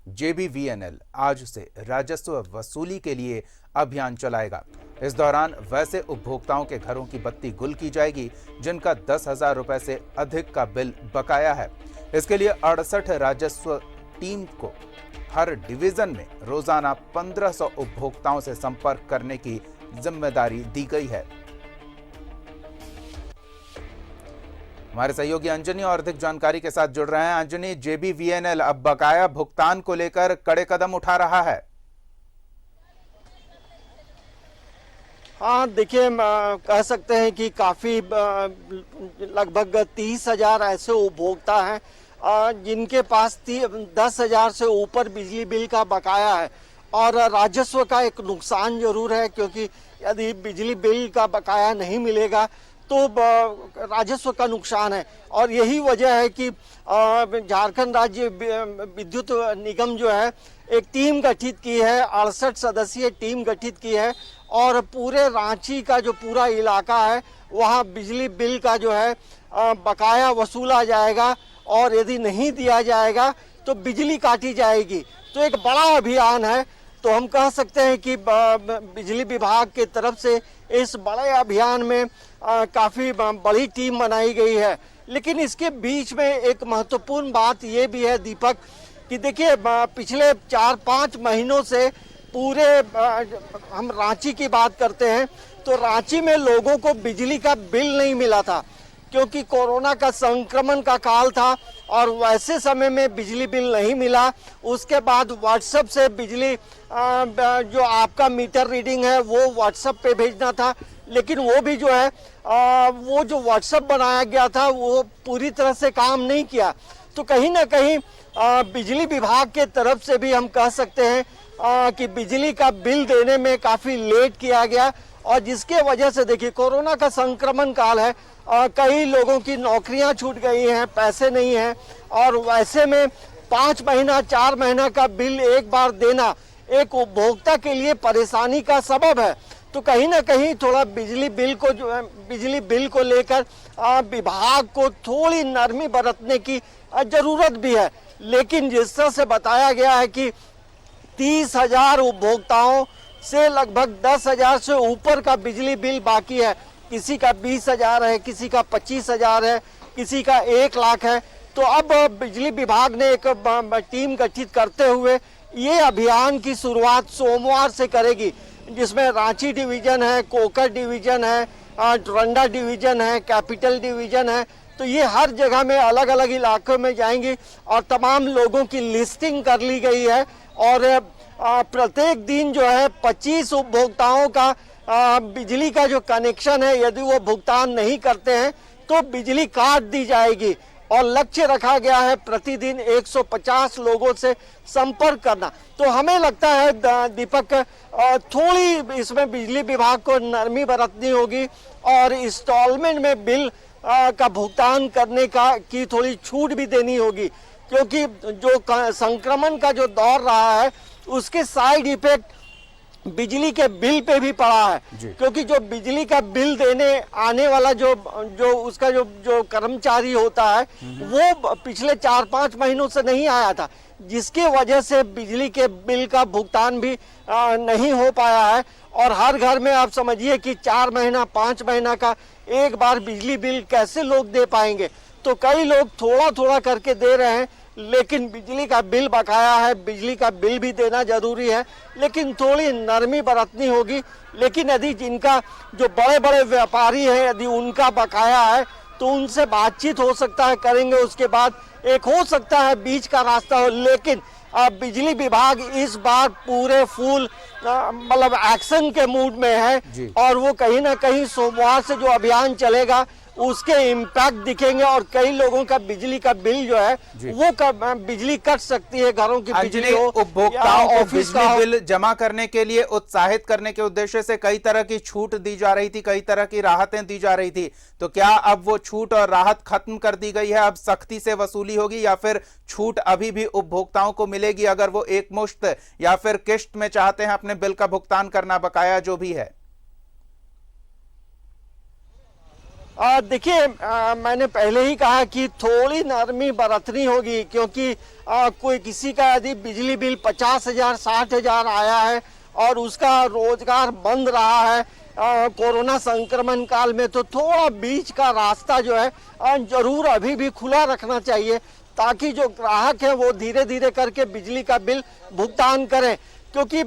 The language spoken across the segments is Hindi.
JBVNL आज से राजस्व वसूली के लिए अभियान चलाएगा। इस दौरान वैसे उपभोक्ताओं के घरों की बत्ती गुल की जाएगी जिनका 10,000 रुपए से अधिक का बिल बकाया है। इसके लिए 68 राजस्व टीम को हर डिवीजन में रोजाना 1500 उपभोक्ताओं से संपर्क करने की जिम्मेदारी दी गई है। हमारे सहयोगी अंजनी और अधिक जानकारी के साथ जुड़ रहे हैं। अंजनी, JBVNL अब बकाया भुगतान को लेकर कड़े कदम उठा रहा है। हाँ, देखिए, कह सकते हैं कि काफ़ी लगभग 30,000 ऐसे उपभोक्ता हैं जिनके पास 10,000 से ऊपर बिजली बिल का बकाया है। और राजस्व का एक नुकसान जरूर है, क्योंकि यदि बिजली बिल का बकाया नहीं मिलेगा तो राजस्व का नुकसान है। और यही वजह है कि झारखंड राज्य विद्युत निगम जो है एक टीम गठित की है, 68 सदस्यीय टीम गठित की है और पूरे रांची का जो पूरा इलाका है वहाँ बिजली बिल का जो है बकाया वसूला जाएगा और यदि नहीं दिया जाएगा तो बिजली काटी जाएगी। तो एक बड़ा अभियान है। तो हम कह सकते हैं कि बिजली विभाग की तरफ से इस बड़े अभियान में काफ़ी बड़ी टीम बनाई गई है। लेकिन इसके बीच में एक महत्वपूर्ण बात ये भी है दीपक, कि देखिए, पिछले 4-5 महीनों से पूरे हम रांची की बात करते हैं तो रांची में लोगों को बिजली का बिल नहीं मिला था, क्योंकि कोरोना का संक्रमण का काल था और वैसे समय में बिजली बिल नहीं मिला। उसके बाद व्हाट्सएप से बिजली जो आपका मीटर रीडिंग है वो व्हाट्सएप पे भेजना था, लेकिन वो भी जो है वो जो व्हाट्सएप बनाया गया था वो पूरी तरह से काम नहीं किया। तो कहीं ना कहीं बिजली विभाग के तरफ से भी हम कह सकते हैं कि बिजली का बिल देने में काफ़ी लेट किया गया और जिसके वजह से देखिए कोरोना का संक्रमण काल है, कई लोगों की नौकरियां छूट गई हैं, पैसे नहीं हैं और वैसे में 5 महीना 4 महीना का बिल एक बार देना एक उपभोक्ता के लिए परेशानी का सबब है। तो कहीं ना कहीं थोड़ा बिजली बिल को लेकर विभाग को थोड़ी नरमी बरतने की जरूरत भी है। लेकिन जिस तरह से बताया गया है कि 30,000 उपभोक्ताओं से लगभग 10,000 से ऊपर का बिजली बिल बाकी है। किसी का 20,000 है, किसी का 25,000 है, किसी का 1 लाख है। तो अब बिजली विभाग ने एक टीम गठित करते हुए ये अभियान की शुरुआत सोमवार से करेगी, जिसमें रांची डिवीजन है, कोकर डिवीजन है, डोरंडा डिवीजन है, कैपिटल डिवीजन है। तो ये हर जगह में अलग अलग इलाकों में जाएंगी और तमाम लोगों की लिस्टिंग कर ली गई है और प्रत्येक दिन जो है 25 उपभोक्ताओं का बिजली का जो कनेक्शन है यदि वो भुगतान नहीं करते हैं तो बिजली काट दी जाएगी। और लक्ष्य रखा गया है प्रतिदिन 150 लोगों से संपर्क करना। तो हमें लगता है दीपक, थोड़ी इसमें बिजली विभाग को नरमी बरतनी होगी और इंस्टॉलमेंट में बिल का भुगतान करने की थोड़ी छूट भी देनी होगी, क्योंकि जो संक्रमण का जो दौर रहा है उसके साइड इफेक्ट बिजली के बिल पे भी पड़ा है। क्योंकि जो बिजली का बिल देने आने वाला जो उसका जो कर्मचारी होता है वो पिछले 4-5 महीनों से नहीं आया था, जिसकी वजह से बिजली के बिल का भुगतान भी नहीं हो पाया है। और हर घर में आप समझिए कि 4 महीना 5 महीना का एक बार बिजली बिल कैसे लोग दे पाएंगे। तो कई लोग थोड़ा थोड़ा करके दे रहे हैं, लेकिन बिजली का बिल बकाया है, बिजली का बिल भी देना जरूरी है, लेकिन थोड़ी नरमी बरतनी होगी। लेकिन यदि जिनका जो बड़े बड़े व्यापारी हैं यदि उनका बकाया है तो उनसे बातचीत हो सकता है, करेंगे। उसके बाद एक हो सकता है बीच का रास्ता हो। लेकिन बिजली विभाग इस बार पूरे फुल मतलब एक्शन के मूड में है और वो कहीं ना कहीं सोमवार से जो अभियान चलेगा उसके इम्पैक्ट दिखेंगे और कई लोगों का बिजली का बिल जो है वो बिजली कट सकती है, घरों की बिजली हो, उपभोक्ताओं को बिजली बिल जमा करने के लिए उत्साहित करने के उद्देश्य से कई तरह की छूट दी जा रही थी, कई तरह की राहतें दी जा रही थी। तो क्या अब वो छूट और राहत खत्म कर दी गई है, अब सख्ती से वसूली होगी या फिर छूट अभी भी उपभोक्ताओं को मिलेगी अगर वो एकमुश्त या फिर किश्त में चाहते हैं अपने बिल का भुगतान करना, बकाया जो भी है? देखिए, मैंने पहले ही कहा कि थोड़ी नरमी बरतनी होगी, क्योंकि कोई किसी का यदि बिजली बिल 50,000 60,000 आया है और उसका रोजगार बंद रहा है कोरोना संक्रमण काल में, तो थोड़ा बीच का रास्ता जो है जरूर अभी भी खुला रखना चाहिए, ताकि जो ग्राहक है वो धीरे धीरे करके बिजली का बिल भुगतान करें। क्योंकि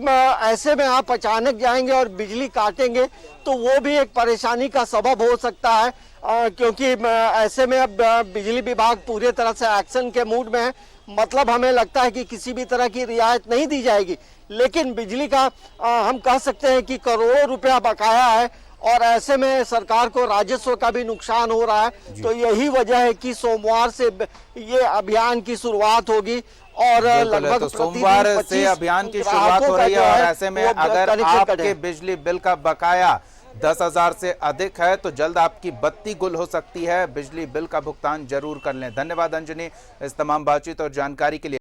ऐसे में आप अचानक जाएंगे और बिजली काटेंगे तो वो भी एक परेशानी का सबब हो सकता है, क्योंकि ऐसे में अब बिजली विभाग पूरे तरह से एक्शन के मूड में है। मतलब हमें लगता है कि किसी भी तरह की रियायत नहीं दी जाएगी, लेकिन बिजली का हम कह सकते हैं कि करोड़ों रुपया बकाया है और ऐसे में सरकार को राजस्व का भी नुकसान हो रहा है। तो यही वजह है कि सोमवार से ये अभियान की शुरुआत होगी और लगभग तो सोमवार से अभियान की शुरुआत हो रही है और ऐसे में अगर आपके बिजली बिल का बकाया 10,000 से अधिक है तो जल्द आपकी बत्ती गुल हो सकती है। बिजली बिल का भुगतान जरूर कर लें। धन्यवाद अंजनी इस तमाम बातचीत और जानकारी के लिए।